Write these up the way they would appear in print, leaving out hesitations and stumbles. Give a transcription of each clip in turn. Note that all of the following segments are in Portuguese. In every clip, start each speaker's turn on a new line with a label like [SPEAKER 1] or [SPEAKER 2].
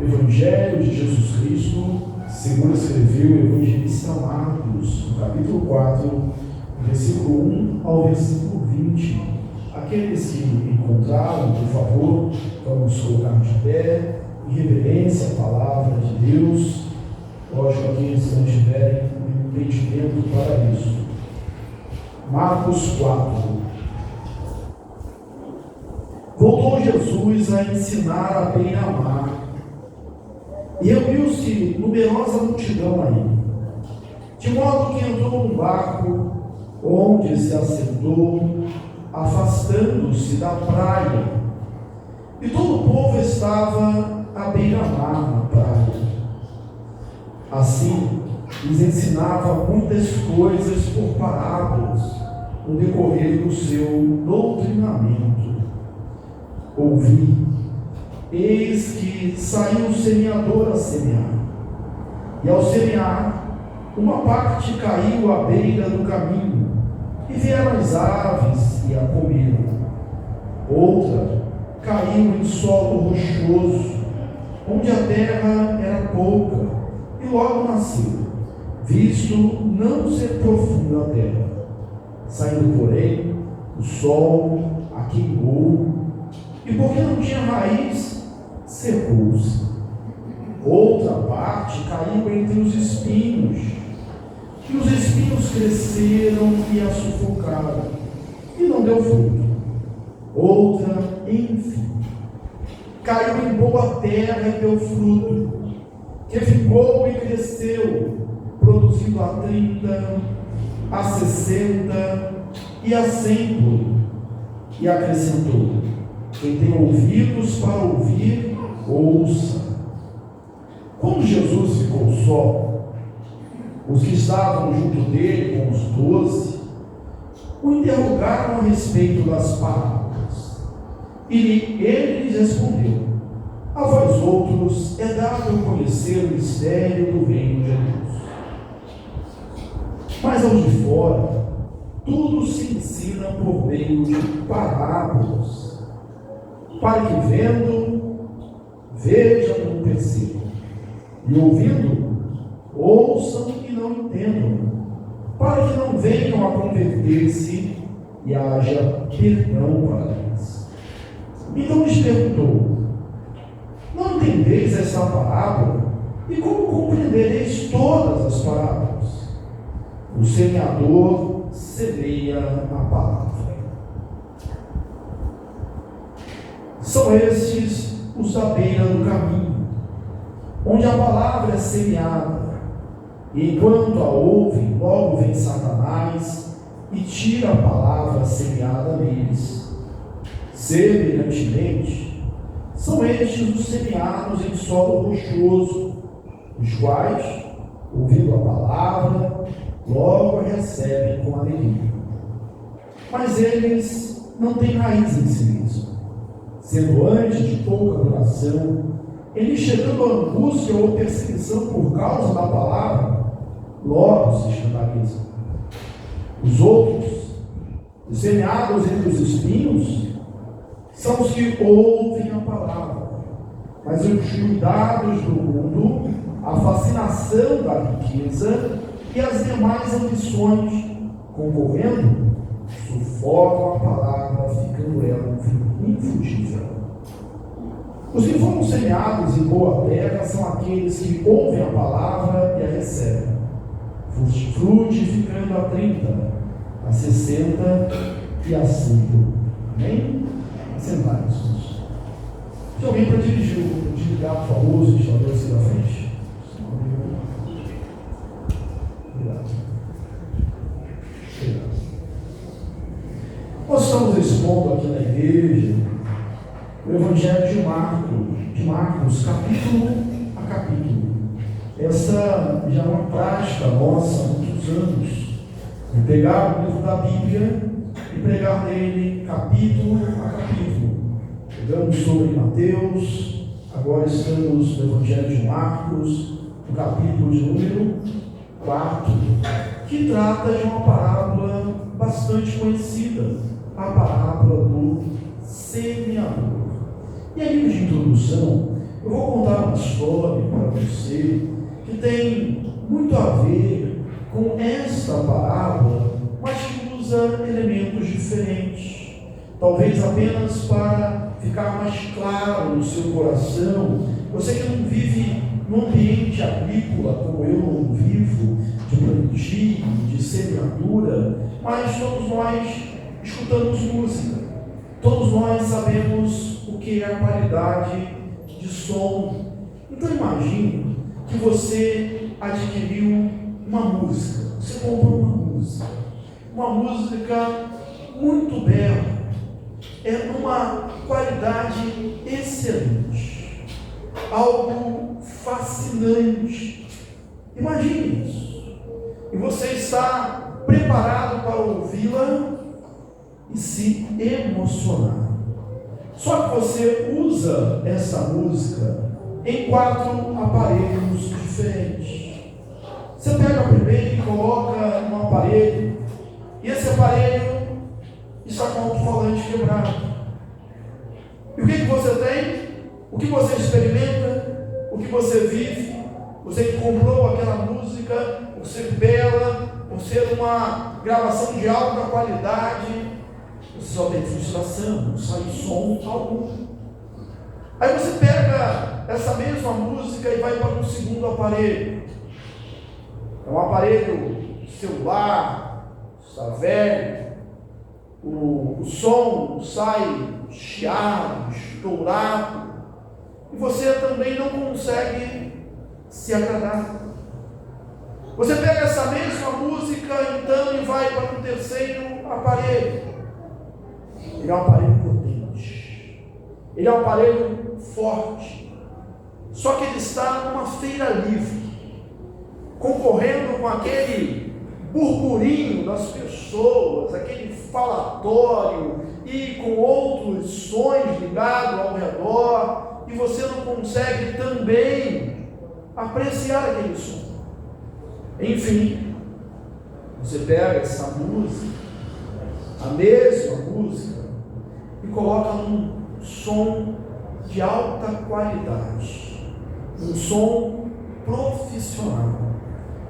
[SPEAKER 1] Evangelho de Jesus Cristo, segundo escreveu o evangelista Marcos, no capítulo 4, versículo 1 ao versículo 20. Aqueles que encontraram, por favor, vamos colocar de pé, em reverência à palavra de Deus. Lógico, aqueles que não tiverem entendimento para isso. Marcos 4. Voltou Jesus a ensinar à beira-mar, e reuniu-se numerosa multidão aí, de modo que entrou num barco, onde se assentou, afastando-se da praia, e todo o povo estava à beira-mar na praia. Assim, lhes ensinava muitas coisas por parábolas, no decorrer do seu doutrinamento. Ouvi, eis que saiu o semeador a semear, e ao semear, uma parte caiu à beira do caminho, e vieram as aves e a comeram. Outra caiu em solo rochoso, onde a terra era pouca, e logo nasceu, visto não ser profunda a terra. Saindo, porém, o sol a queimou, e porque não tinha raiz, secou-se. Outra parte caiu entre os espinhos, e os espinhos cresceram e a sufocaram, e não deu fruto. Outra, enfim, caiu em boa terra e deu fruto, que ficou e cresceu, produzindo a 30, a 60 e a 100. E acrescentou: quem tem ouvidos para ouvir, ouça. Quando Jesus ficou só, os que estavam junto dele, com os 12, o interrogaram a respeito das parábolas. E ele lhes respondeu: a vós outros é dado conhecer o mistério do reino de Deus, mas aos de fora, tudo se ensina por meio de parábolas, para que vendo, vejam e não percebam, e ouvindo, ouçam e não entendam, para que não venham a converter-se e haja perdão para eles. Então lhes perguntou: não entendeis essa parábola? E como compreendereis todas as parábolas? O semeador semeia a palavra. São estes os da beira do caminho, onde a palavra é semeada, e enquanto a ouvem, logo vem Satanás e tira a palavra semeada neles. Semelhantemente, são estes os semeados em solo rochoso, os quais, ouvindo a palavra, logo a recebem com alegria. Mas eles não têm raiz em si mesmos, sendo antes de pouca duração, eles chegando à angústia ou perseguição por causa da palavra, logo se escandalizam. Os outros, os semeados entre os espinhos, são os que ouvem a palavra, mas os cuidados do mundo, a fascinação da riqueza e as demais ambições, concorrendo, sufocam a palavra, ficando ela infrutífera. Os que foram semeados em boa terra são aqueles que ouvem a palavra e a recebem, frutificando a 30, a 60 e a 100. Amém? Sentai-nos. Se alguém para desligar, por favor, os instaladores da frente. Obrigado. Nós estamos expondo aqui na igreja o Evangelho de Marcos, capítulo a capítulo. Essa já é uma prática nossa há muitos anos, de pegar o livro da Bíblia e pregar nele capítulo a capítulo. Pegamos sobre Mateus, agora estamos no Evangelho de Marcos, no capítulo de número 4, que trata de uma parábola bastante conhecida, a parábola do semeador. E a livro de introdução, Eu vou contar uma história para você que tem muito a ver com esta parábola, mas que usa elementos diferentes. Talvez apenas para ficar mais claro no seu coração. Você que não vive num ambiente agrícola, como eu não vivo, de plantio, de semeadura, mas todos nós escutamos música. Todos nós sabemos o que é a qualidade de som. Então imagine que você adquiriu uma música. Você comprou uma música muito bela. É uma qualidade excelente, algo fascinante. Imagine isso. E você está preparado para ouvi-la e se emocionar. Só que você usa essa música em 4 aparelhos diferentes. Você pega o primeiro e coloca no aparelho, e esse aparelho está com o alto-falante quebrado. E o que você tem? O que você experimenta? O que você vive? Você que comprou aquela música, por ser bela, por ser uma gravação de alta qualidade, você só tem frustração, não sai som algum. Aí você pega essa mesma música e vai para um segundo aparelho. É um aparelho celular, está velho, o som sai chiado, estourado, e você também não consegue se agradar. Você pega essa mesma música então e vai para um terceiro aparelho. Ele é um aparelho potente, ele é um aparelho forte, só que ele está numa feira livre, concorrendo com aquele burburinho das pessoas, aquele falatório e com outros sons ligados ao redor, e você não consegue também apreciar aquele som. Enfim, você pega essa música, a mesma música, e coloca num som de alta qualidade, um som profissional,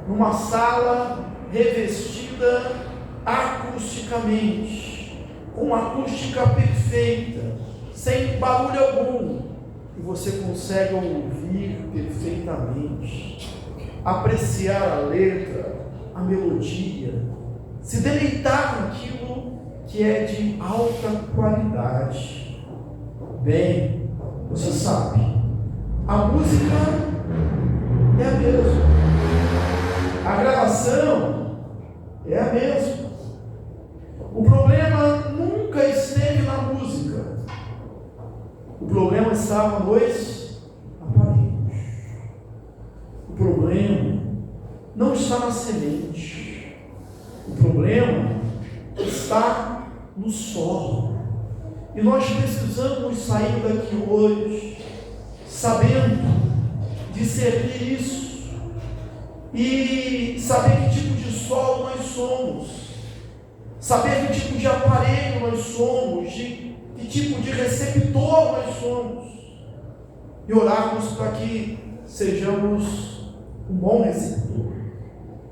[SPEAKER 1] numa sala revestida acusticamente, com uma acústica perfeita, sem barulho algum, e você consegue ouvir perfeitamente, apreciar a letra, a melodia, se deleitar naquilo que é de alta qualidade. Bem, você sabe, a música é a mesma, a gravação é a mesma. O problema nunca esteve na música, o problema estava nos aparelhos. O problema não está na semente, o problema está no solo. E nós precisamos sair daqui hoje sabendo discernir isso e saber que tipo de solo nós somos, saber que tipo de aparelho nós somos, de que tipo de receptor nós somos, e orarmos para que sejamos um bom receptor,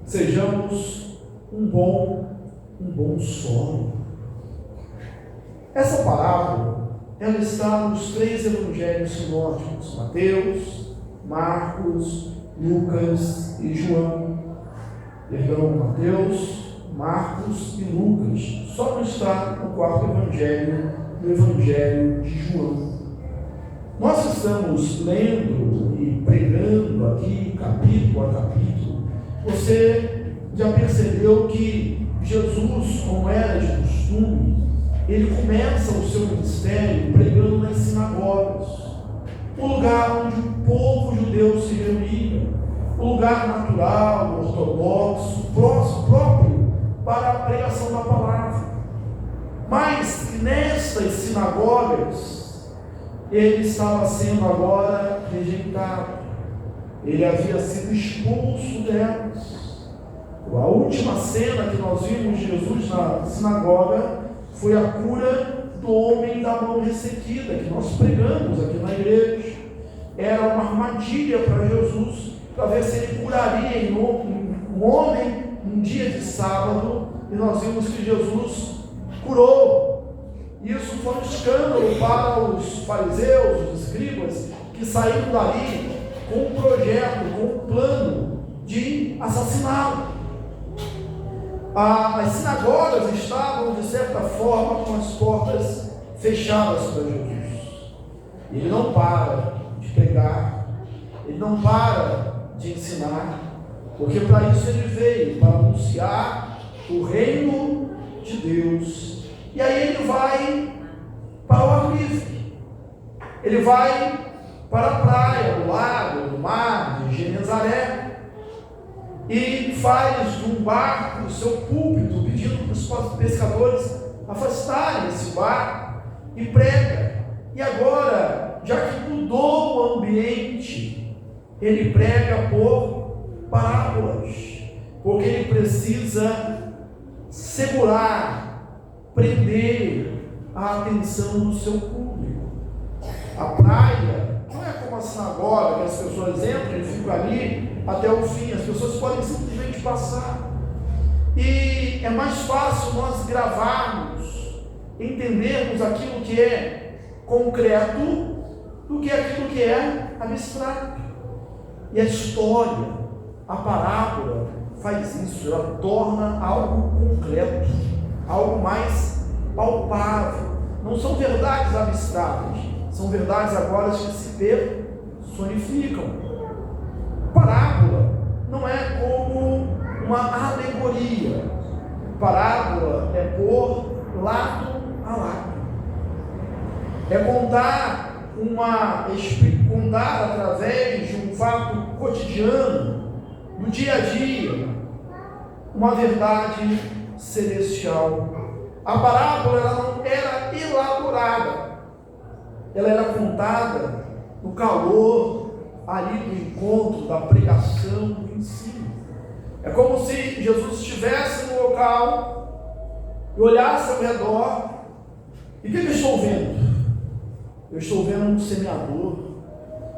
[SPEAKER 1] sejamos um bom solo. Essa parábola, ela está nos 3 evangelhos sinóticos: Mateus, Marcos, Lucas e João. Mateus, Marcos e Lucas. Só não está no 4º evangelho, no evangelho de João. Nós estamos lendo e pregando aqui capítulo a capítulo. Você já percebeu que Jesus, como era de costume, ele começa o seu ministério pregando nas sinagogas, o lugar onde o povo judeu se reunia, o lugar natural, ortodoxo, próprio para a pregação da palavra. Mas nestas sinagogas, ele estava sendo agora rejeitado, ele havia sido expulso delas. A última cena que nós vimos Jesus na sinagoga foi a cura do homem da mão ressequida, que nós pregamos aqui na igreja. era uma armadilha para Jesus, para ver se ele curaria um homem num dia de sábado, e nós vimos que Jesus curou. Isso foi um escândalo para os fariseus, os escribas, que saíram dali com um projeto, com um plano de assassiná-lo. As sinagogas estavam, de certa forma, com as portas fechadas para Jesus. Ele não para de pregar, ele não para de ensinar, porque para isso ele veio, para anunciar o reino de Deus. E aí ele vai para o ar livre, ele vai para a praia, o lago, o mar de Genezaré, e faz de um barco o seu púlpito, pedindo para os pescadores afastarem esse barco, e prega. E agora, já que mudou o ambiente, ele prega por parábolas, porque ele precisa segurar, prender a atenção do seu público. A praia não é como a sinagoga, que as pessoas entram e ficam ali até o fim, as pessoas podem simplesmente passar. E é mais fácil nós gravarmos, entendermos aquilo que é concreto do que aquilo que é abstrato. E a história, a parábola faz isso, ela torna algo concreto, algo mais palpável. Não são verdades abstratas, são verdades agora que se personificam. Parábola não é como uma alegoria. Parábola é pôr lado a lado. É contar através de um fato cotidiano, do dia a dia, uma verdade celestial. A parábola ela não era elaborada, ela era contada no calor ali do encontro, da pregação, do ensino. É como se Jesus estivesse no local e olhasse ao redor. E o que eu estou vendo? Eu estou vendo um semeador.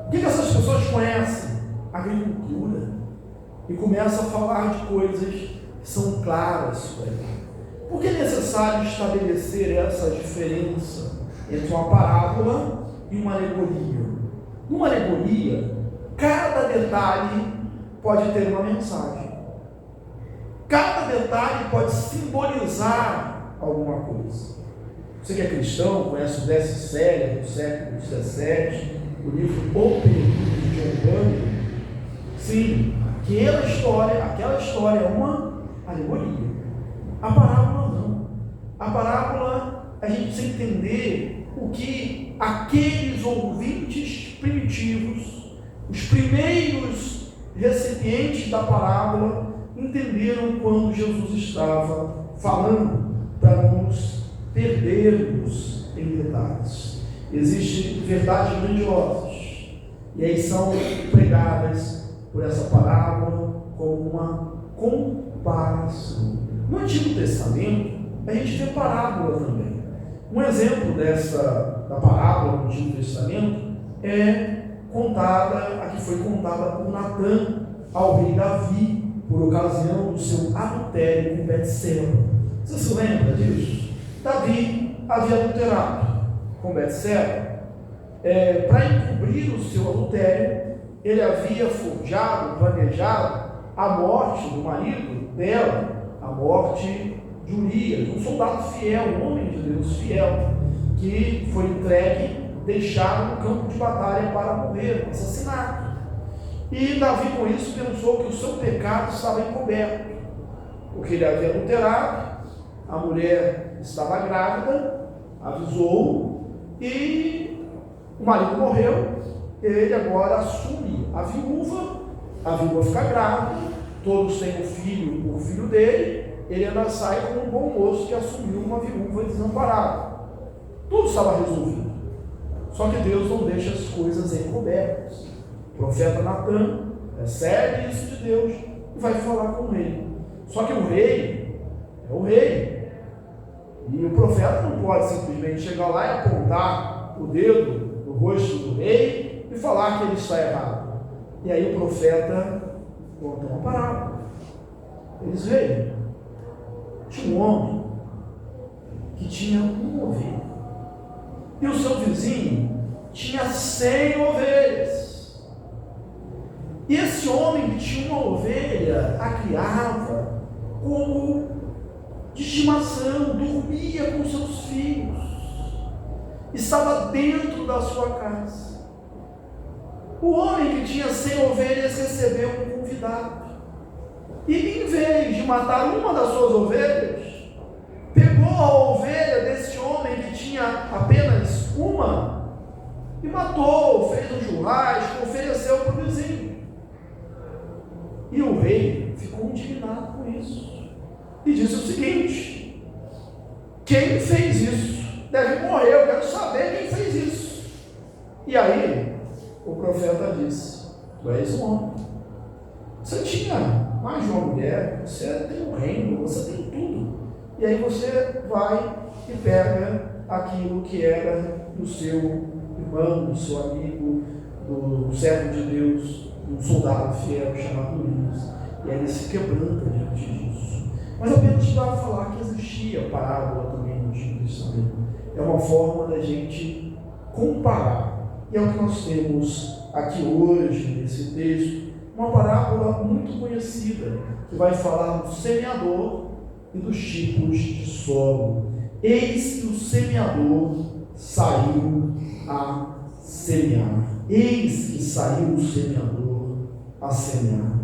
[SPEAKER 1] O que essas pessoas conhecem? Agricultura. E começa a falar de coisas que são claras para ele. Por que é necessário estabelecer essa diferença entre uma parábola e uma alegoria? Numa alegoria, cada detalhe pode ter uma mensagem. Cada detalhe pode simbolizar alguma coisa. Você que é cristão, conhece o best-seller do século XVII, o livro O Período de John Bunyan. Sim, aquela história é uma alegoria. A parábola não. A parábola, a gente precisa entender o que aqueles ouvintes primitivos, os primeiros recipientes da parábola, entenderam quando Jesus estava falando, para nos perdermos em detalhes. Existem verdades grandiosas, e aí são pregadas por essa parábola como uma comparação. No Antigo Testamento, a gente vê parábola também. Um exemplo da parábola no Antigo Testamento é a que foi contada por Natã ao rei Davi, por ocasião do seu adultério com Betseba. Você se lembra disso? Davi havia adulterado com Betseba. Para encobrir o seu adultério, ele havia forjado, planejado a morte do marido dela, a morte de Urias, um soldado fiel, um homem de Deus fiel, que foi entregue, deixado no campo de batalha para morrer, assassinado. E Davi, com isso, pensou que o seu pecado estava encoberto, porque ele havia adulterado, a mulher estava grávida, avisou, e o marido morreu. Ele agora assume a viúva fica grávida, todos têm um filho, o filho dele, ele ainda sai como um bom moço que assumiu uma viúva desamparada. Tudo estava resolvido. Só que Deus não deixa as coisas encobertas. O profeta Natã recebe isso de Deus e vai falar com o rei. Só que o rei é o rei. E o profeta não pode simplesmente chegar lá e apontar o dedo no rosto do rei e falar falar que ele está errado. E aí o profeta conta uma parábola. Eles veem. Tinha um homem que tinha uma ovelha. E o seu vizinho tinha 100 ovelhas. E esse homem que tinha uma ovelha, a criava como de estimação, dormia com seus filhos, estava dentro da sua casa. O homem que tinha 100 ovelhas recebeu um convidado. E em vez de matar uma das suas ovelhas, pegou a ovelha desse homem que tinha apenas uma e matou, fez um churrasco, ofereceu para o vizinho. E o rei ficou indignado com isso e disse o seguinte: quem fez isso deve morrer, eu quero saber quem fez isso. E aí o profeta disse: tu és um homem, você tinha mais de uma mulher, você tem um reino, você tem tudo, e aí você vai e pega aquilo que era do seu irmão, do seu amigo, do servo de Deus, um soldado fiel chamado Urias, e aí ele se quebranta diante disso. Mas apenas para falar que existia parábola também no Antigo Testamento. É uma forma da gente comparar, e é o que nós temos aqui hoje nesse texto, uma parábola muito conhecida, que vai falar do semeador e dos tipos de solo. Eis que o semeador saiu a semear. Eis que saiu o semeador a semear.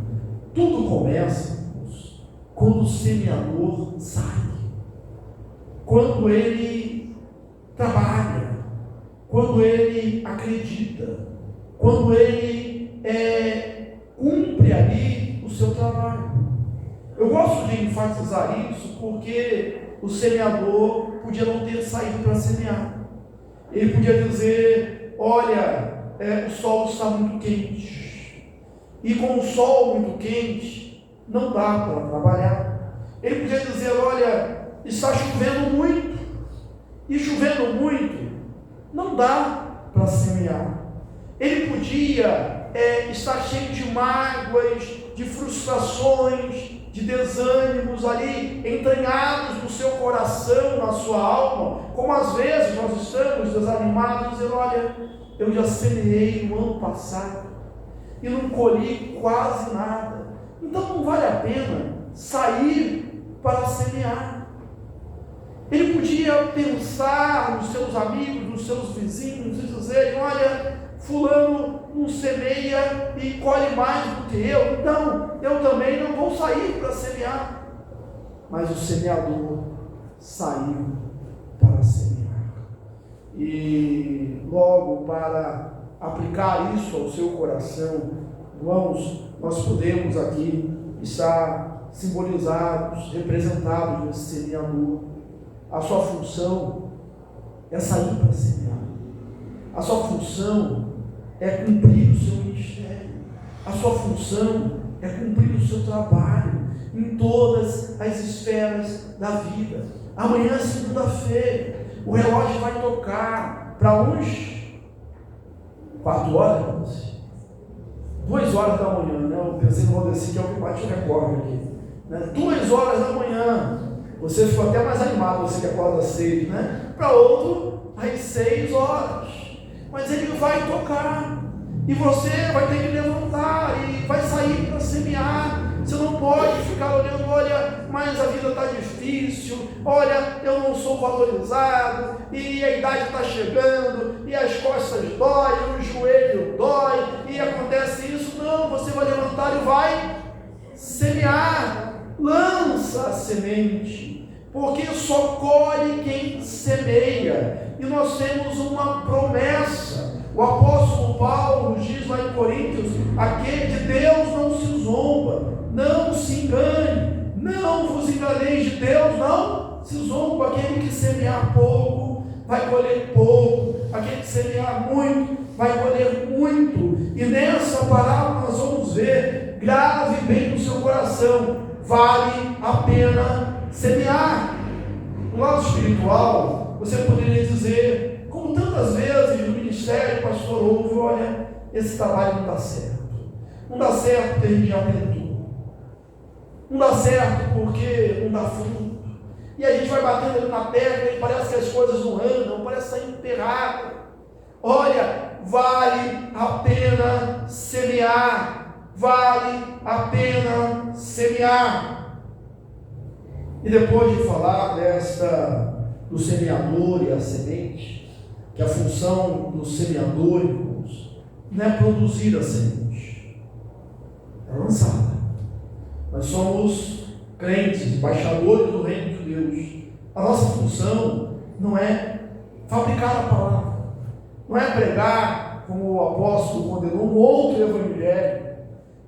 [SPEAKER 1] Tudo começa, irmãos, quando o semeador sai, quando ele trabalha, quando ele acredita, quando ele cumpre ali o seu trabalho. Eu gosto de enfatizar isso porque o semeador podia não ter saído para semear. Ele podia dizer: olha, o sol está muito quente, e com o sol muito quente não dá para trabalhar. Ele podia dizer: olha, está chovendo muito, e chovendo muito não dá para semear. Ele podia estar cheio de mágoas, de frustrações, de desânimos ali entranhados no seu coração, na sua alma, como às vezes nós estamos desanimados, dizendo: olha, eu já semeei no ano passado e não colhi quase nada, então não vale a pena sair para semear. Ele podia pensar nos seus amigos, nos seus vizinhos e dizer: olha, fulano não semeia e colhe mais do que eu, então eu também não vou sair para semear. Mas o semeador saiu para semear. E logo, para aplicar isso ao seu coração, irmãos, nós podemos aqui estar simbolizados, representados nesse semeador. A sua função é sair para semear. A sua função é cumprir o seu ministério. A sua função é cumprir o seu trabalho em todas as esferas da vida. Amanhã é segunda-feira, o relógio vai tocar para uns 4 horas, 2 horas da manhã, né? Eu pensei no Valdeci, que é o que bate o recorde aqui, né? 2 horas da manhã, você ficou até mais animado, você que acorda às 6, né? Para outro, às 6 horas. Mas ele vai tocar, e você vai ter que levantar, e vai sair para semear. Você não pode ficar olhando: olha, mas a vida está difícil, olha, eu não sou valorizado, e a idade está chegando, e as costas doem, o joelho dói, e acontece isso. Não, você vai levantar e vai semear. Lança a semente, porque só colhe quem semeia. E nós temos uma promessa. O apóstolo Paulo diz lá em Coríntios: aquele de Deus não se zomba, não se engane, não vos enganeis, de Deus não se zomba. Aquele que semear pouco vai colher pouco, aquele que semear muito vai colher muito. E nessa parábola nós vamos ver, grave bem no seu coração: vale a pena semear. No lado espiritual, você poderia dizer, como tantas vezes no ministério ministério, pastor, ouve, olha, esse trabalho não dá certo. Não dá certo porque a gente já tentou. Não dá certo porque não dá fruto. E a gente vai batendo ali na tecla e parece que as coisas não andam, parece que está emperrado. Olha, vale a pena semear. Vale a pena semear. E depois de falar do semeador e a semente, que a função do semeador, irmãos, não é produzir a semente, é lançada. Nós somos crentes, embaixadores do reino de Deus. A nossa função não é fabricar a palavra, não é pregar, como o apóstolo condenou, um outro evangelho,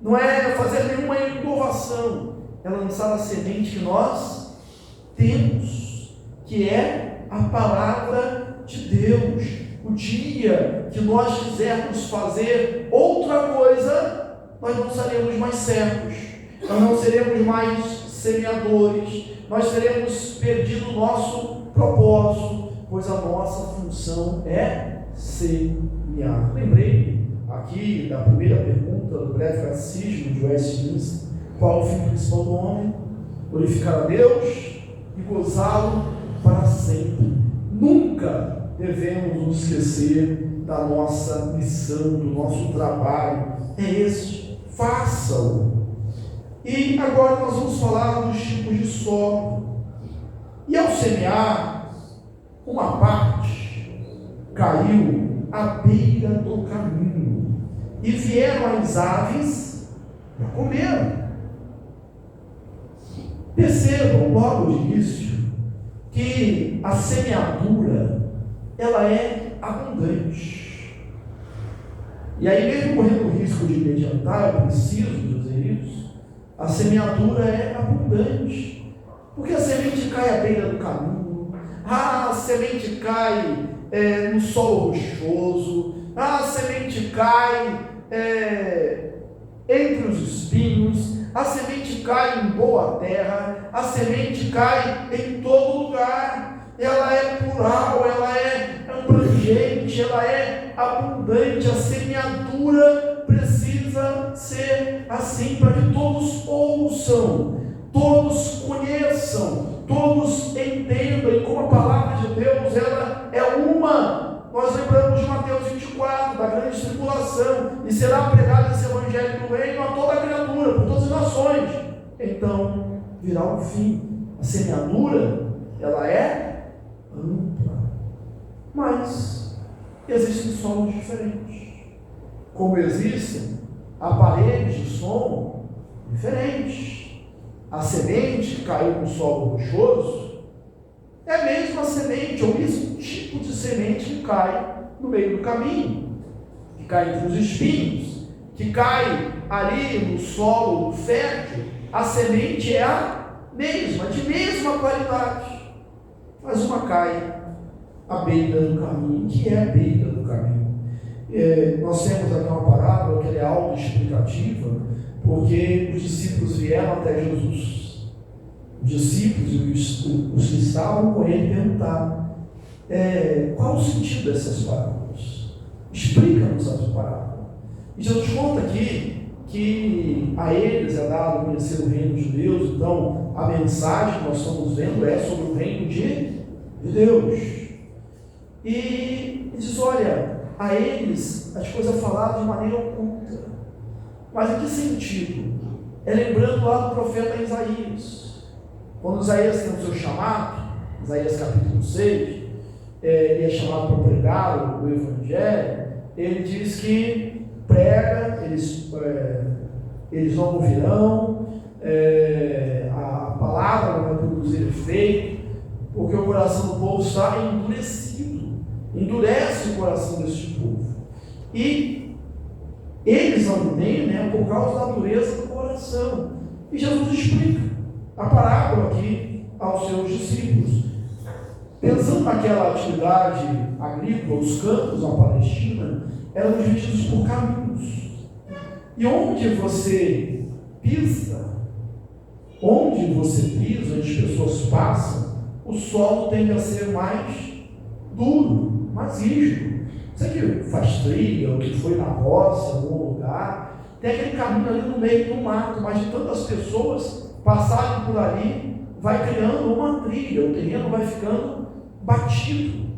[SPEAKER 1] não é fazer nenhuma inovação, é lançar a semente que nós temos, que é a palavra de Deus. O dia que nós quisermos fazer outra coisa, nós não seremos mais servos, nós não seremos mais semeadores, nós teremos perdido o nosso propósito, pois a nossa função é semear. Lembrei aqui da primeira pergunta do breve catecismo de Westminster: qual o fim principal do homem? Glorificar a Deus e gozá-lo para sempre. Nunca devemos nos esquecer da nossa missão, do nosso trabalho. É este, faça-o. E agora nós vamos falar dos tipos de solo. E ao semear, uma parte caiu à beira do caminho, e vieram as aves e a comeram. Percebam logo de início que a semeadura, ela é abundante. E aí, mesmo correndo o risco de me adiantar, eu preciso dizer isso, a semeadura é abundante, porque a semente cai à beira do caminho, a semente cai no solo rochoso, a semente cai entre os espinhos, a semente cai em boa terra, a semente cai em todo lugar. Ela é plural, ela é abrangente, ela é abundante. A semeadura precisa ser assim, para que todos ouçam, todos conheçam, todos entendam. E como a palavra de Deus, ela é uma. Nós lembramos de Mateus 24, da grande tribulação, e será pregado esse evangelho do reino a toda a criatura, por todas as nações. Então virá o fim. A semeadura, ela é ampla, mas existem solos diferentes, como existem aparelhos de som diferentes. A semente que caiu no solo rochoso é a mesma semente, ou o mesmo tipo de semente que cai no meio do caminho, que cai entre os espinhos, que cai ali no solo fértil. A semente é a mesma, de mesma qualidade, mas uma cai à beira do caminho. Que é a beira do caminho? Nós temos aqui uma parábola que é autoexplicativa, porque os discípulos vieram até Jesus. Os discípulos e os que estavam com ele perguntaram: qual o sentido dessas parábolas? Explica-nos as parábolas. E Jesus conta aqui que a eles é dado conhecer o reino de Deus. Então a mensagem que nós estamos vendo é sobre o reino de Deus. E diz: olha, a eles as coisas faladas de maneira oculta. Mas em que sentido? Lembrando lá do profeta Isaías. Quando Isaías tem o seu chamado, Isaías capítulo 6, ele é chamado para pregar o evangelho. Ele diz que prega, eles não ouvirão, a palavra não vai produzir efeito, porque o coração do povo está endurecido. Endurece o coração deste povo. E eles não têm, por causa da dureza do coração. E Jesus explica a parábola aqui aos seus discípulos. Pensando naquela atividade agrícola, os campos na Palestina eram divididos por caminhos. E onde você pisa, onde as pessoas passam, o solo tende a ser mais duro, mais rígido. Você que faz trilha, ou que foi na roça, em algum lugar, tem aquele caminho ali no meio do mato, mas de tantas pessoas passarem por ali, vai criando uma trilha, o terreno vai ficando batido.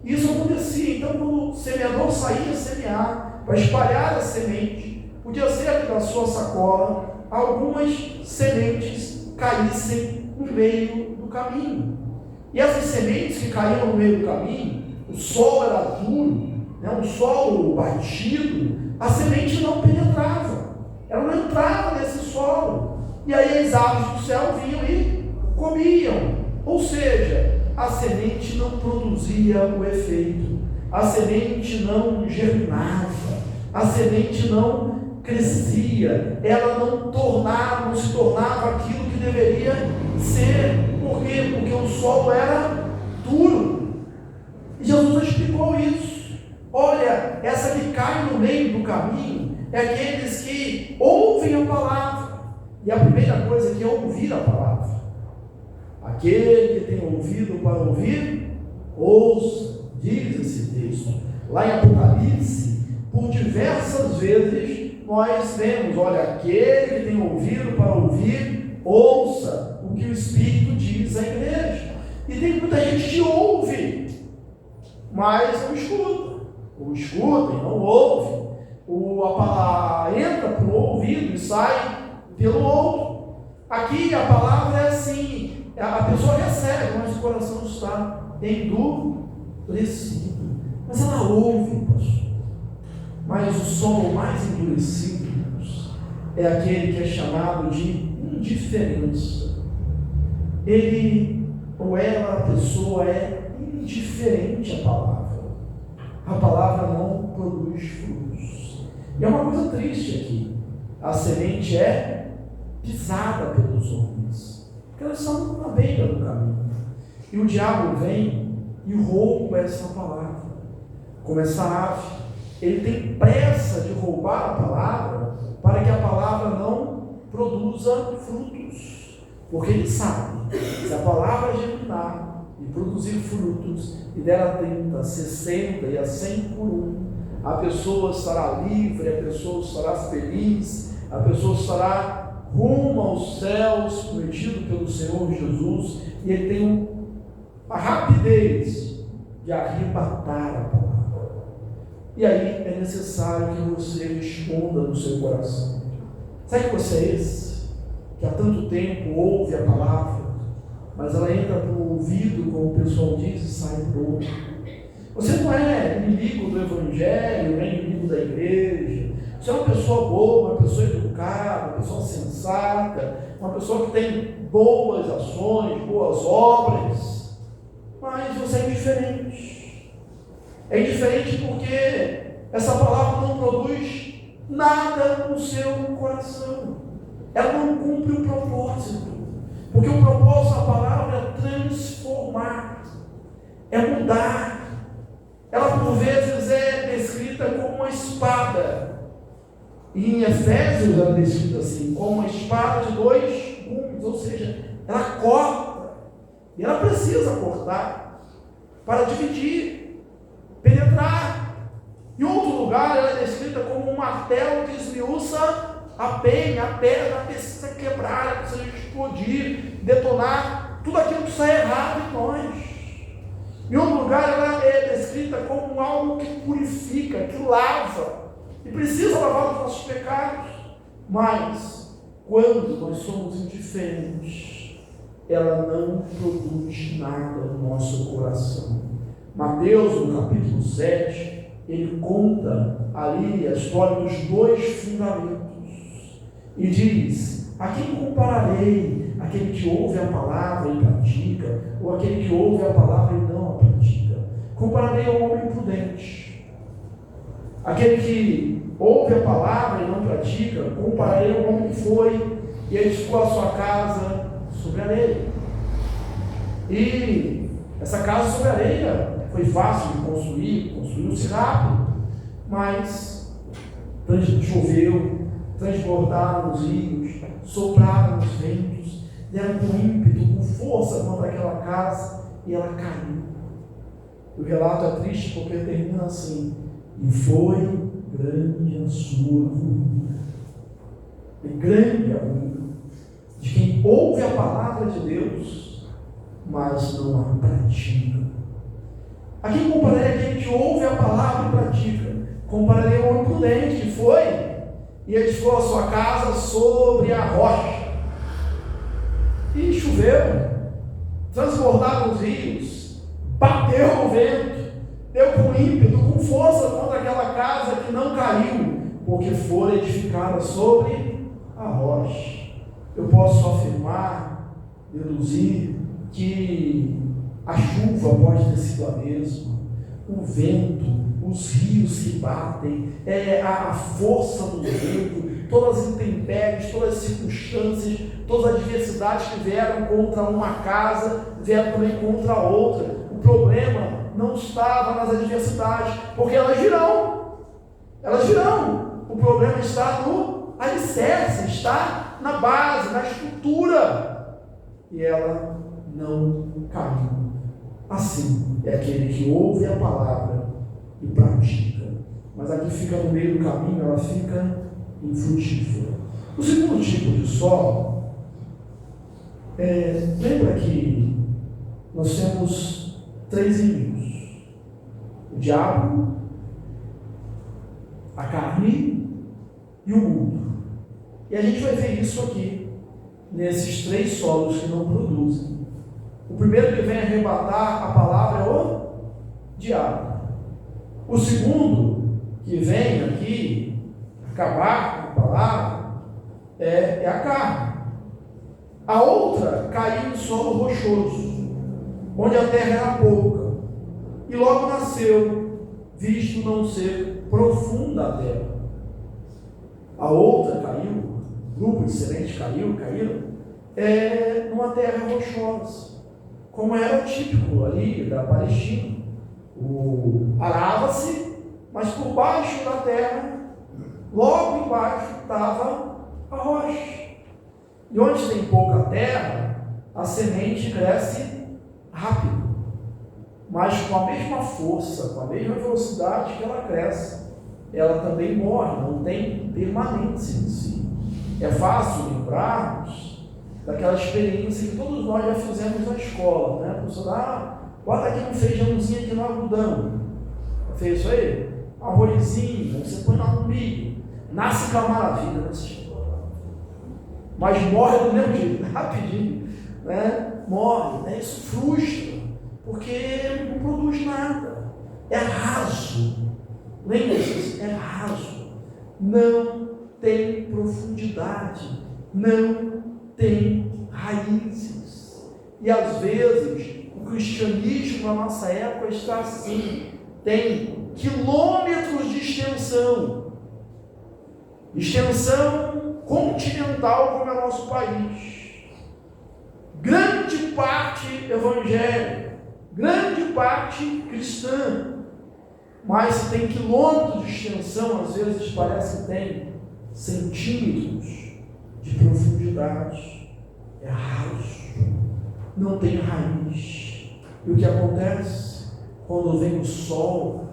[SPEAKER 1] Isso acontecia, então quando o semeador saía a semear, para espalhar a semente, podia ser que da sua sacola algumas sementes caíssem no meio do caminho. E essas sementes que caíam no meio do caminho, o solo era duro, um solo batido, a semente não penetrava, ela não entrava nesse solo, e aí as aves do céu vinham e comiam, ou seja, a semente não produzia o efeito, a semente não germinava, a semente não crescia, ela não se tornava aquilo que deveria ser. Por quê? Porque o solo era duro. E Jesus explicou isso. Olha, essa que cai no meio do caminho é aqueles que ouvem a palavra. E a primeira coisa que é ouvir a palavra. Aquele que tem ouvido para ouvir, ouça, diz esse texto. Lá em Apocalipse, por diversas vezes, nós vemos, olha, aquele que tem ouvido para ouvir, ouça o que o Espírito diz à igreja. E tem muita gente que ouve, mas não escuta. Ou escuta e não ouve. A palavra entra para o ouvido e sai pelo outro. Aqui a palavra é assim, a pessoa recebe, mas o coração está endurecido. Mas ela ouve, pastor. Mas o solo mais endurecido, irmãos, é aquele que é chamado de indiferença. Ele ou ela, a pessoa é indiferente à palavra. A palavra não produz frutos. E é uma coisa triste aqui. A semente é pisada pelos homens, porque elas estão na beira do caminho. E o diabo vem e rouba essa palavra. Como essa ave, ele tem pressa de roubar a palavra para que a palavra não produza frutos. Porque ele sabe, se a palavra germinar e produzir frutos, e der a 30, 60 e a 100 por um, a pessoa estará livre, a pessoa estará feliz, a pessoa estará rumo aos céus, prometido pelo Senhor Jesus, e ele tem a rapidez de arrebatar a palavra. E aí é necessário que você responda no seu coração. Sabe que você é esse? Que há tanto tempo ouve a palavra, mas ela entra para o ouvido, como o pessoal diz, e sai para o outro. Você não é inimigo do Evangelho, não é inimigo da igreja. Você é uma pessoa boa, uma pessoa educada, uma pessoa sensata, uma pessoa que tem boas ações, boas obras, mas você é indiferente. É indiferente porque essa palavra não produz nada no seu coração. Ela não cumpre o propósito. Porque o propósito da palavra é transformar, é mudar. Ela por vezes é descrita como uma espada. E em Efésios ela é descrita assim, como uma espada de dois gumes, ou seja, ela corta. E ela precisa cortar para dividir, penetrar. Em outro lugar ela é descrita como um martelo que esmiuça a penha, a pedra, precisa quebrar, ela precisa explodir, detonar tudo aquilo que sai errado em nós. Em outro lugar ela é descrita como algo que purifica, que lava, e precisa lavar os nossos pecados. Mas quando nós somos indiferentes, ela não produz nada no nosso coração. Mateus, no capítulo 7, ele conta ali a história dos dois fundamentos. E diz: a quem compararei? Aquele que ouve a palavra e pratica, ou aquele que ouve a palavra e não a pratica? Compararei ao homem prudente. Aquele que ouve a palavra e não pratica, compararei ao homem que foi e edificou a sua casa sobre areia. E essa casa sobre areia foi fácil de construir, construiu-se rápido, mas choveu, transbordaram os rios, sopraram os ventos, deram com ímpeto, com força contra aquela casa, e ela caiu. O relato é triste porque termina assim: e foi grande a sua ruína. É grande a ruína de quem ouve a palavra de Deus, mas não a pratica. A quem compararia aquele que ouve a palavra e pratica? Compararia o homem prudente que foi e edificou a sua casa sobre a rocha. E choveu, transbordaram os rios, bateu o vento, deu com ímpeto, com força contra aquela casa que não caiu, porque foi edificada sobre a rocha. Eu posso afirmar, deduzir, que a chuva pode ter sido a mesma, o vento, os rios que batem, a força do vento, todas as intempéries, todas as circunstâncias, todas as adversidades que vieram contra uma casa, vieram também contra a outra. O problema não estava nas adversidades, porque elas virão. O problema está no alicerce, está na base, na estrutura, e ela não caiu. Assim é aquele que ouve a palavra e pratica, mas aqui fica no meio do caminho, ela fica infrutífera. O segundo tipo de solo, lembra que nós temos 3 inimigos: o diabo, a carne e o mundo. E a gente vai ver isso aqui, nesses 3 solos que não produzem. O primeiro que vem arrebatar a palavra é o diabo. O segundo que vem aqui acabar com a palavra é a carne. A outra caiu em solo rochoso, onde a terra era pouca, e logo nasceu, visto não ser profunda a terra. A outra caiu, grupo de semente caíram numa terra rochosa, como era típico ali da Palestina. Arava-se, mas por baixo da terra, logo embaixo, estava a rocha. E onde tem pouca terra, a semente cresce rápido, mas com a mesma força, com a mesma velocidade que ela cresce, ela também morre, não tem permanência em si. É fácil lembrarmos daquela experiência que todos nós já fizemos na escola, né? O professor, bota aqui um feijãozinho aqui no algodão. Fez isso aí? Arrozinho, você põe lá no milho. Nasce com a maravilha nessa escola. Mas morre do mesmo jeito, rapidinho. Né? Morre, né? Isso frustra, porque não produz nada. É raso. Lembra-se, é raso. Não tem profundidade. Não tem raízes. E às vezes o cristianismo na nossa época está assim, tem quilômetros de extensão continental, como é o nosso país, grande parte evangélica, grande parte cristã, mas tem quilômetros de extensão, às vezes parece que tem centímetros de profundidade. É raso, não tem raiz. E o que acontece? Quando vem o sol,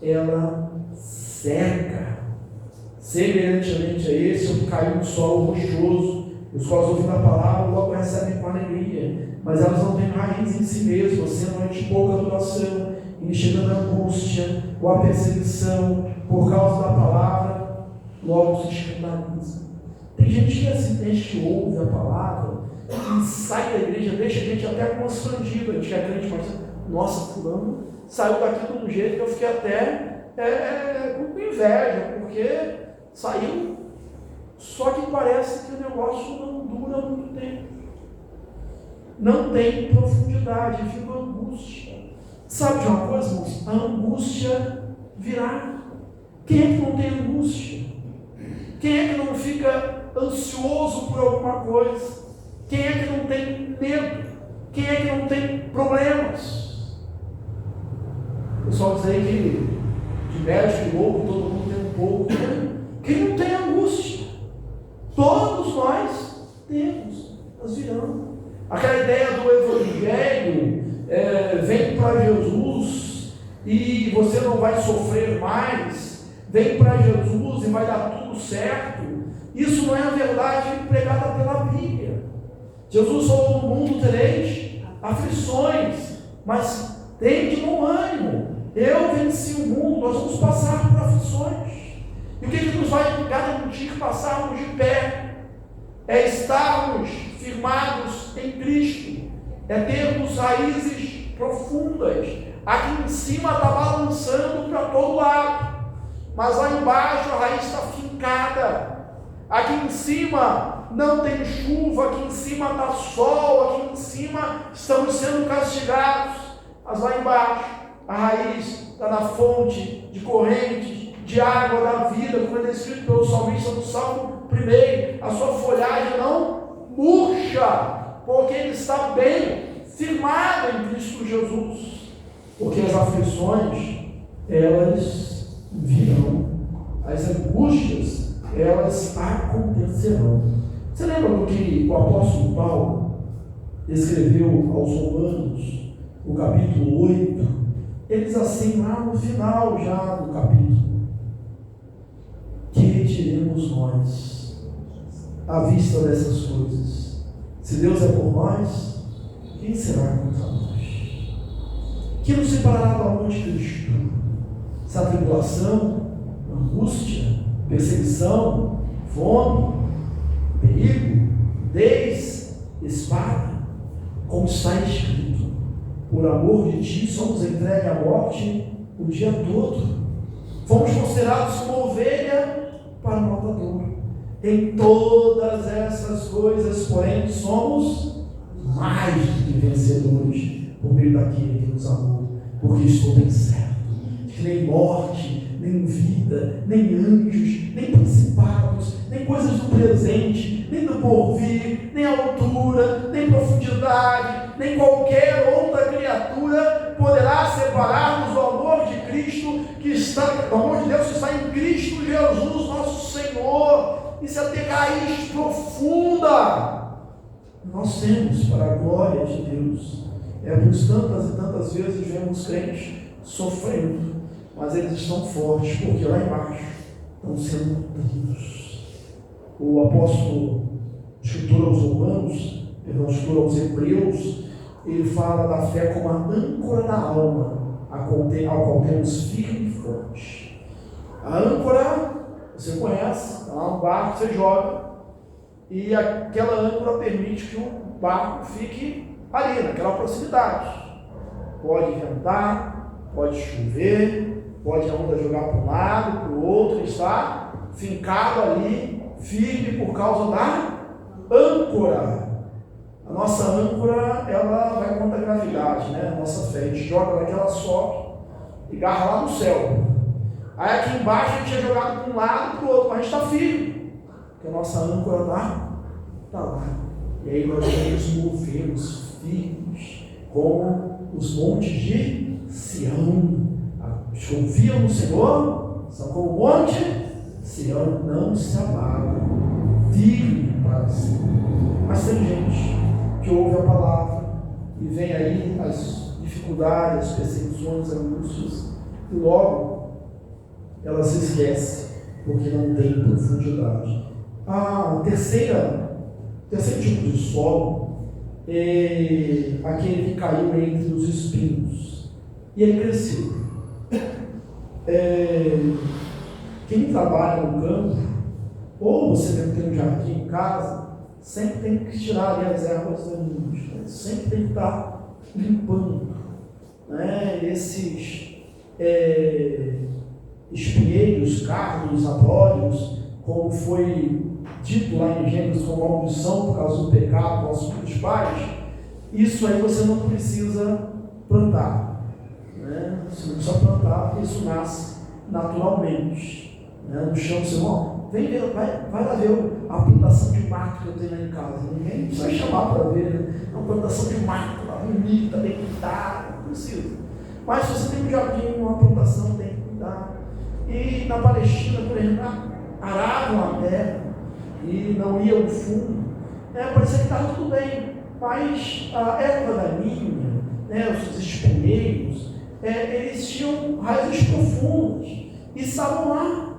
[SPEAKER 1] ela seca. Semelhantemente a esse, onde caiu um solo rochoso, os quais ouvindo a palavra logo recebem com alegria, mas elas não têm raiz em si mesmas, sendo de pouca duração, e chegando a angústia ou a perseguição por causa da palavra, logo se escandaliza. Tem gente que é assim, tem gente que ouve a palavra e sai da igreja, deixa a gente até constrangido. A gente é crente, mas nossa, fulano saiu daqui de um jeito que eu fiquei até com inveja, porque saiu, só que parece que o negócio não dura muito tempo, não tem profundidade, fica angústia. Sabe de uma coisa, irmãos? A angústia virá. Quem é que não tem angústia? Quem é que não fica ansioso por alguma coisa? Quem é que não tem medo? Quem é que não tem problemas? O pessoal diz aí que de médico e louco todo mundo tem um pouco. Quem não tem angústia? Todos nós temos, nós viramos. Aquela ideia do evangelho, vem para Jesus e você não vai sofrer mais, vem para Jesus e vai dar tudo certo. Isso não é a verdade pregada pela Bíblia. Jesus falou: no mundo tereis aflições, mas tende bom ânimo, eu venci o mundo. Nós vamos passar por aflições. E o que nos vai garantir passarmos de pé? É estarmos firmados em Cristo, é termos raízes profundas. Aqui em cima está balançando para todo lado, mas lá embaixo a raiz está fincada. Aqui em cima não tem chuva, aqui em cima está sol, aqui em cima estamos sendo castigados, mas lá embaixo a raiz está na fonte de corrente de água da vida, como é descrito pelo salmista no Salmo 1. A sua folhagem não murcha, porque ele está bem firmado em Cristo Jesus. Porque as aflições, elas virão, as angústias, elas acontecerão. Você lembra do que o apóstolo Paulo escreveu aos Romanos, no capítulo 8? Ele diz assim, lá no final já do capítulo: que retiremos nós à vista dessas coisas? Se Deus é por nós, quem será contra nós? Que nos separará do amor de Cristo? Se a tribulação, angústia, perseguição, fome, perigo, nudez, espada, como está escrito: por amor de ti somos entregues à morte o dia todo, fomos considerados como ovelha para o matador. Em todas essas coisas, porém, somos mais do que vencedores por meio daquele que nos amou, porque estou bem certo que nem morte, nem vida, nem anjos, nem principados, nem coisas do presente, nem do porvir, nem altura, nem profundidade, nem qualquer outra criatura poderá separar-nos do amor de Cristo, do amor de Deus que está em Cristo Jesus, nosso Senhor. Isso é ter raiz profunda. Nós temos para a glória de Deus. Por tantas e tantas vezes vemos crentes sofrendo, mas eles estão fortes, porque lá embaixo estão sendo nutridos. O apóstolo, escritor aos Romanos, escritor aos Hebreus, ele fala da fé como a âncora da alma, ao qual temos firme e forte. A âncora, você conhece, está lá no barco, você joga, e aquela âncora permite que o barco fique ali, naquela proximidade. Pode ventar, pode chover, pode a onda jogar para um lado, para o outro, ele está fincado ali, firme por causa da âncora. A nossa âncora, ela vai contra a gravidade, né? A nossa fé, a gente joga ela que ela sobe e garra lá no céu. Aí aqui embaixo a gente é jogado para um lado e para o outro, mas a gente está firme, porque a nossa âncora está lá. E aí nós nos movemos firmes, como os montes de Sião. Os que confiam no Senhor são como o monte Sião, não se abalam, firme para si. Mas tem gente que ouve a palavra e vem aí as dificuldades, as perseguições, as angústias, e logo ela se esquece, porque não tem profundidade. A terceiro tipo de solo é aquele que caiu entre os espinhos e ele cresceu. Quem trabalha no campo, ou você deve ter um jardim em casa, sempre tem que tirar ali as ervas daninhas, né? Sempre tem que estar limpando, né? Esses espinheiros, cardos, abrolhos, como foi dito lá em Gênesis, como maldição por causa do pecado dos pais, isso aí você não precisa plantar, né? Você não precisa plantar, porque isso nasce naturalmente, né? No chão, você vem ver, vai lá ver a plantação de mato que eu tenho lá em casa. Ninguém precisa chamar para ver, né? Uma plantação de mato lá, bonita, bem pintada, não precisa. Mas se você tem um jardim, uma plantação, tem que cuidar. E na Palestina, por exemplo, aravam a terra e não iam fundo, parecia que estava tudo bem, mas a erva daninha, os espinheiros, eles tinham raízes profundas e estavam lá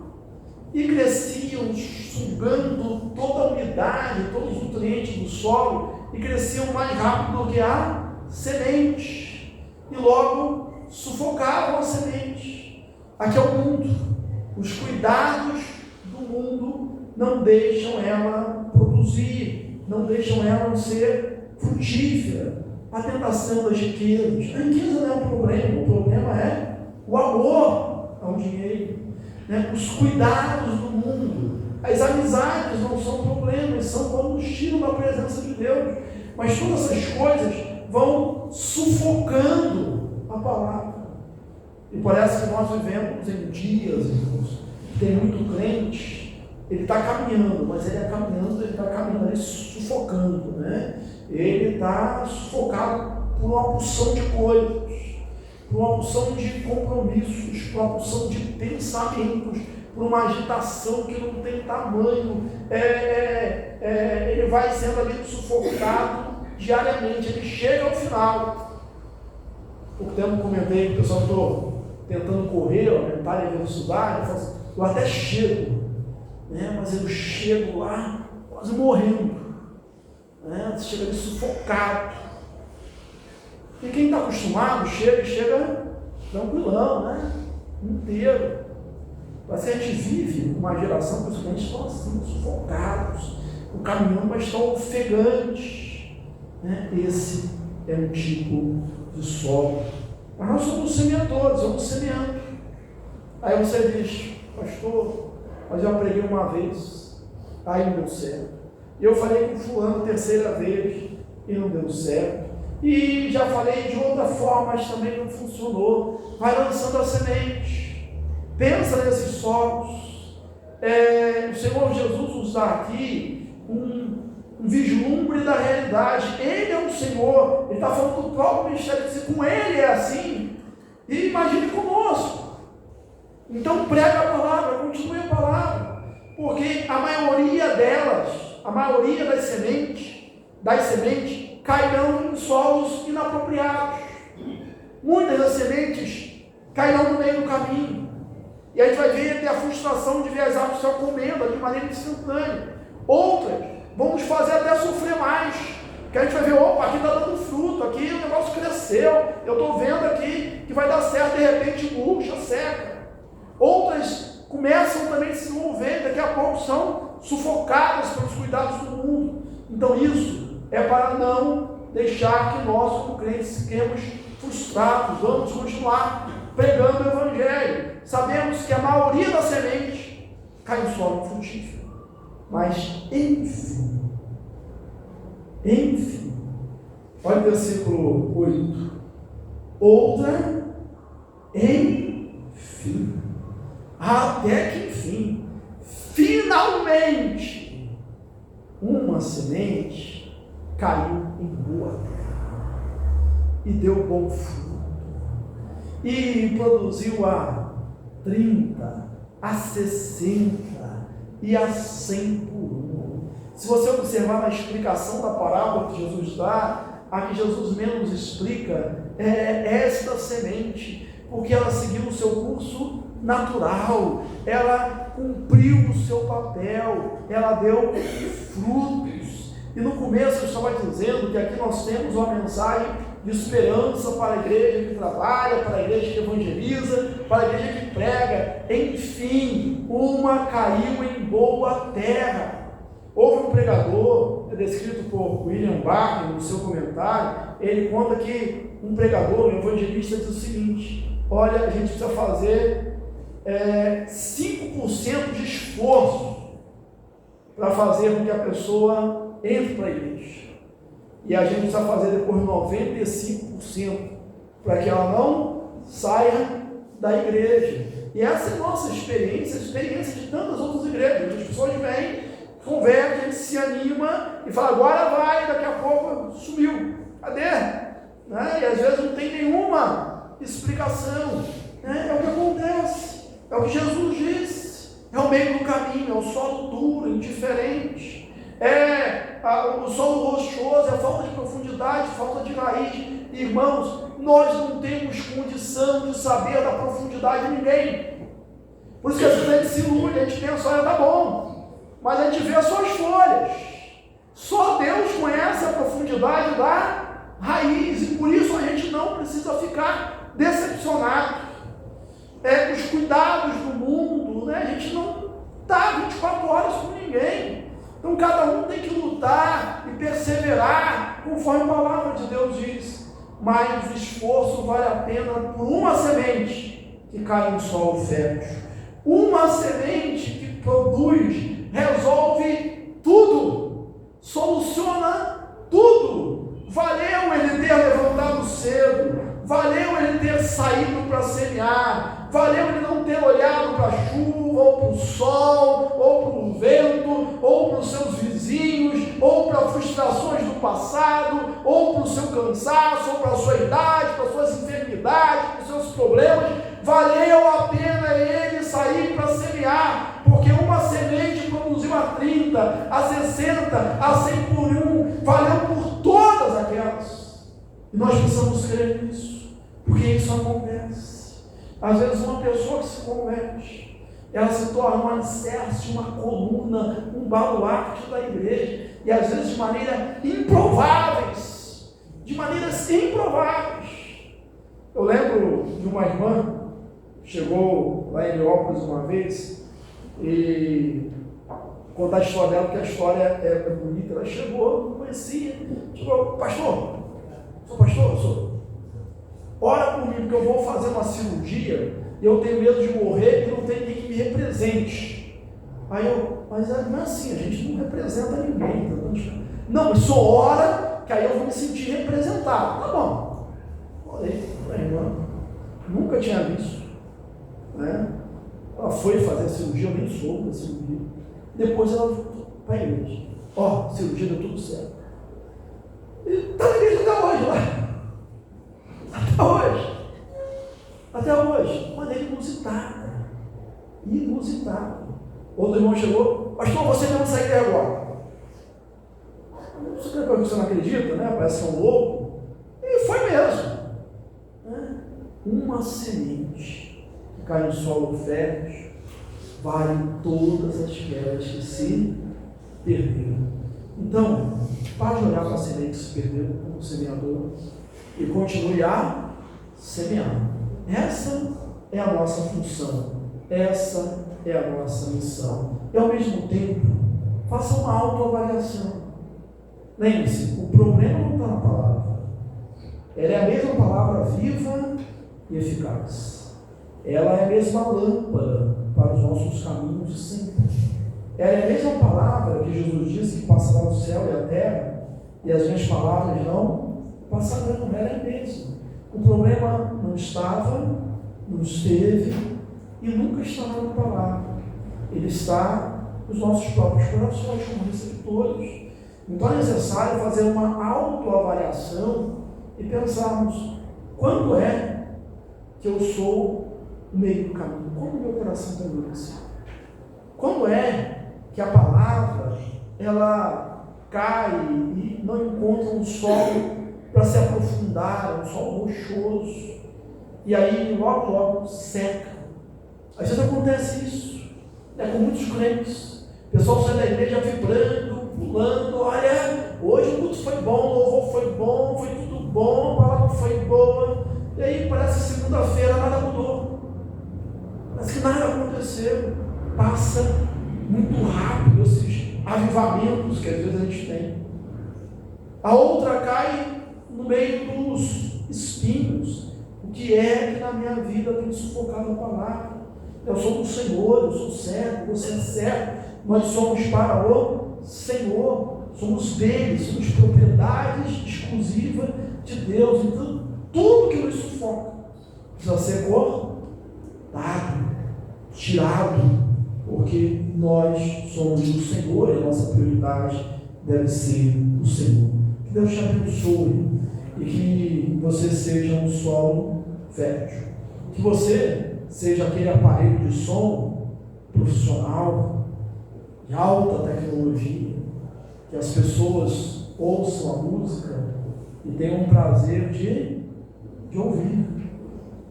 [SPEAKER 1] e cresciam sugando toda a umidade, todos os nutrientes do solo e cresciam mais rápido do que a semente e logo sufocavam a semente. Aqui é o mundo. Os cuidados do mundo não deixam ela produzir, não deixam ela ser frutífera. A tentação das riquezas. A riqueza não é um problema, o problema é o amor ao dinheiro, né? Os cuidados do mundo. As amizades não são problemas, são quando nos tiram da presença de Deus. Mas todas essas coisas vão sufocando a palavra. E parece que nós vivemos em dias, irmãos, tem muito crente, ele está caminhando, mas ele está caminhando ali sufocando, né? Ele está sufocado por uma porção de coisas, por uma porção de compromissos, por uma porção de pensamentos, por uma agitação que não tem tamanho. Ele vai sendo ali sufocado diariamente, ele chega ao final. Por tempo comentei que o pessoal estou tentando correr, aumentar a velocidade, eu até chego, né? Mas eu chego lá quase morrendo. Você chega ali sufocado. E quem está acostumado chega tranquilão, né? Inteiro. Mas a gente vive uma geração, principalmente, estão assim, sufocados, o caminhão, mas estão ofegantes, né? Esse é um tipo de solo. Mas nós somos semeadores, vamos semeando. Aí você diz, pastor, mas eu preguei uma vez, aí não deu certo. Eu falei com fulano terceira vez e não deu certo. E já falei de outra forma, mas também não funcionou. Vai lançando a semente. Pensa nesses solos. O Senhor Jesus nos dá aqui um vislumbre da realidade. Ele é o Senhor. Ele está falando do próprio ministério. Se com Ele é assim, e imagine conosco. Então prega a palavra, continue a palavra. Porque a maioria delas, a maioria das sementes cairão em solos inapropriados. Muitas das sementes cairão no meio do caminho. E a gente vai ter a frustração de ver as árvores se comendo de maneira instantânea. Outras vão nos fazer até sofrer mais. Que a gente vai ver, opa, aqui está dando fruto, aqui o negócio cresceu, eu estou vendo aqui que vai dar certo, de repente murcha, seca. Outras começam também a se desenvolver, daqui a pouco são sufocadas pelos cuidados do mundo. Então isso é para não deixar que nós, como crentes, fiquemos frustrados. Vamos continuar pregando o Evangelho. Sabemos que a maioria das sementes cai em solo frutífero. Mas enfim, olha o versículo 8. Outra, enfim, até que enfim, finalmente, uma semente caiu em boa terra e deu bom fruto, e produziu a 30, a 60 e a 100 por um. Se você observar na explicação da parábola que Jesus dá, a que Jesus menos explica é esta semente, porque ela seguiu o seu curso natural, ela cumpriu o seu papel, ela deu frutos. E no começo eu estava dizendo que aqui nós temos uma mensagem de esperança para a igreja que trabalha, para a igreja que evangeliza, para a igreja que prega. Enfim, uma caiu em boa terra. Houve um pregador, descrito por William Barker no seu comentário. Ele conta que um pregador, um evangelista, diz o seguinte: olha, a gente precisa fazer 5% de esforço para fazer com que a pessoa entre para a igreja, e a gente precisa fazer depois 95% para que ela não saia da igreja. E essa é a nossa experiência, a experiência de tantas outras igrejas. As pessoas vêm, convertem, a gente se anima e fala, agora vai, daqui a pouco sumiu, cadê? E às vezes não tem nenhuma explicação. É o que acontece, é o que Jesus disse, é o meio do caminho, é o solo duro, indiferente, o solo rochoso, é falta de profundidade, falta de raiz. Irmãos, nós não temos condição de saber da profundidade de ninguém. Por isso que às vezes a gente se ilude, a gente pensa, olha, tá bom, mas a gente vê só as folhas. Só Deus conhece a profundidade da raiz, e por isso a gente não precisa ficar decepcionado. Os cuidados do mundo, né? A gente não está 24 horas com ninguém. Então cada um tem que lutar e perseverar, conforme a palavra de Deus diz. Mas o esforço vale a pena por uma semente que cai no solo fértil. Uma semente que produz, resolve tudo, soluciona tudo. Valeu ele ter levantado cedo, valeu ele ter saído para semear, valeu ele não ter olhado para a chuva, ou para o sol, ou para o vento, ou para os seus vizinhos, ou para frustrações do passado, ou para o seu cansaço, ou para a sua idade, para as suas enfermidades, para os seus problemas. Valeu a pena ele sair para semear, porque uma semente produziu a 30, a 60, a 100 por um, valeu por todas aquelas. E nós precisamos crer nisso, porque isso acontece. Às vezes uma pessoa que se converte, ela se torna um alicerce, uma coluna, um baluarte da igreja, e às vezes de maneiras improváveis. Eu lembro de uma irmã, chegou lá em Heliópolis uma vez, e contar a história dela, porque a história é bonita. Ela chegou, não conhecia, chegou, pastor, sou pastor, sou. Ora por mim, porque eu vou fazer uma cirurgia e eu tenho medo de morrer e não tem ninguém que me represente. Aí eu, mas não é assim, a gente não representa ninguém. Não, mas só ora que aí eu vou me sentir representado. Tá bom. Falei para a irmã, nunca tinha visto. Né? Ela foi fazer a cirurgia, eu nem soube da cirurgia. Depois ela voltou para a igreja. Cirurgia deu tudo certo. E está na igreja até hoje lá. Até hoje, de maneira inusitada. Outro irmão chegou, pastor, você mesmo sai daí agora. Você não acredita, né? Parece que é um louco. E foi mesmo. Uma semente que cai no solo fértil vale todas as quedas que se perderam. Então, pare de olhar para a semente que se perdeu como semeador e continue a semear. Essa é a nossa função, essa é a nossa missão. E ao mesmo tempo, faça uma autoavaliação. Lembre-se, o problema não está na palavra. Ela é a mesma palavra viva e eficaz. Ela é a mesma lâmpada para os nossos caminhos sempre. Ela é a mesma palavra que Jesus disse que passará o céu e a terra, e as minhas palavras não passarão. Ela é a mesma. O problema não estava, não esteve e nunca estará na palavra. Ele está nos nossos próprios corações como receptores. Então é necessário fazer uma autoavaliação e pensarmos: quando é que eu sou no meio do caminho? Quando o meu coração está endurecido? Quando é que a palavra ela cai e não encontra um solo para se aprofundar, um solo rochoso, e aí logo seca? Às vezes acontece isso, com muitos crentes. O pessoal sai da igreja vibrando, pulando, olha, hoje o culto foi bom, o louvor foi bom, foi tudo bom, a palavra foi boa, e aí parece que segunda-feira nada mudou, parece que nada aconteceu. Passa muito rápido esses avivamentos que às vezes a gente tem. A outra cai no meio dos espinhos. O que é que na minha vida tem sufocado a palavra? Eu sou do Senhor, eu sou servo, você é servo, nós somos para o Senhor, somos dele, somos propriedades exclusivas de Deus. Então, tudo que nos sufoca precisa ser cortado, tirado, porque nós somos do Senhor e a nossa prioridade deve ser o Senhor. Que Deus te abençoe e que você seja um solo fértil. Que você seja aquele aparelho de som profissional, de alta tecnologia, que as pessoas ouçam a música e tenham o prazer de ouvir,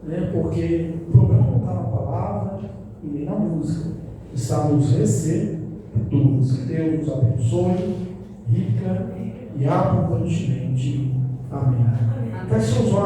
[SPEAKER 1] né? Porque o problema não está na palavra e nem na música, está nos recebedores. Que Deus abençoe rica e abundantemente. Amém. Feche seus olhos.